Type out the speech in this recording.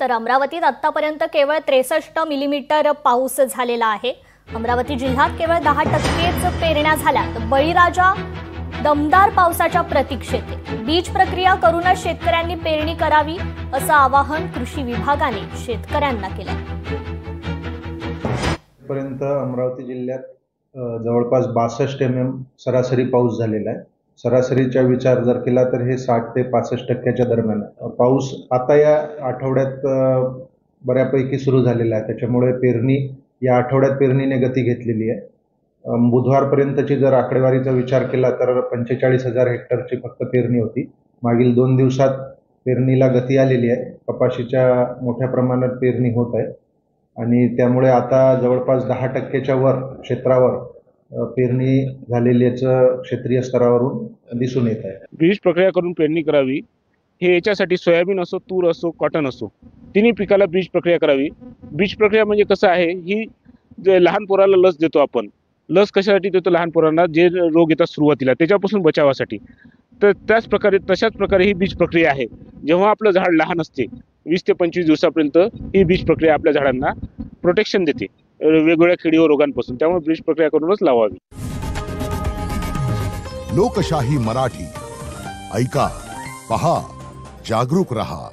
तर अमरावतीत आतापर्यंत केवळ 63 मिलीमीटर पाऊस झालेला आहे। अमरावती जिल्ह्यात केवळ 10%च पेरण्या झाल्या तर बळीराजा दमदार पावसाच्या प्रतीक्षेत आहे। बीज प्रक्रिया करूनच शेतकऱ्यांनी पेरणी करावी असं आवाहन कृषी विभागाने शेतकऱ्यांना केलं। पर्यंत अमरावती जिल्ह्यात जवळपास 62 mm सरासरी पाऊस झालेला आहे। सरासरीचा विचार जर केला तर हे 60 ते 65% दरम्यान पाऊस आता या आठवड्यात बऱ्यापैकी सुरू झालेला आहे। त्याच्यामुळे पेरणी या आठवड्यात पेरणीने गती घेतलेली आहे। बुधवारपर्यंतची जर आकडेवारीचा विचार केला तर 45,000 हेक्टरची फक्त पेरणी होती। मागील 2 दिवसात पेरणीला गती आलेली आहे। कपाशीच्या मोठ्या प्रमाणात पेरणी होत आहे आणि त्यामुळे आता जवळपास 10%च्या वर क्षेत्रावर पेरणी झालेल्याचं क्षेत्रीय स्तरावरून दिसून येत आहे। बीज प्रक्रिया करून पेरणी करावी हे याच्यासाठी सोयाबीन असो, तूर असो, कॉटन असो, तिन्ही पिकाला बीज प्रक्रिया करावी। बीज प्रक्रिया म्हणजे कसं आहे, ही जे लहान पोराला लस देतो आपण, लस कशासाठी देतो? लहान पोरांना जे रोग येतात सुरुवातीला त्याच्यापासून बचावासाठी। तर तशाच प्रकारे ही बीज प्रक्रिया आहे। जेव्हा आपलं झाड लहान असते 20 ते 25 दिवसापर्यंत ही बीज प्रक्रिया आपल्या झाडांना प्रोटेक्शन देते वेगवेगळ्या किडी व रोगांपासून। त्यामुळे बीज प्रक्रिया करूनच लावावी। लोकशाही मराठी ऐका, पहा, जागरूक रहा।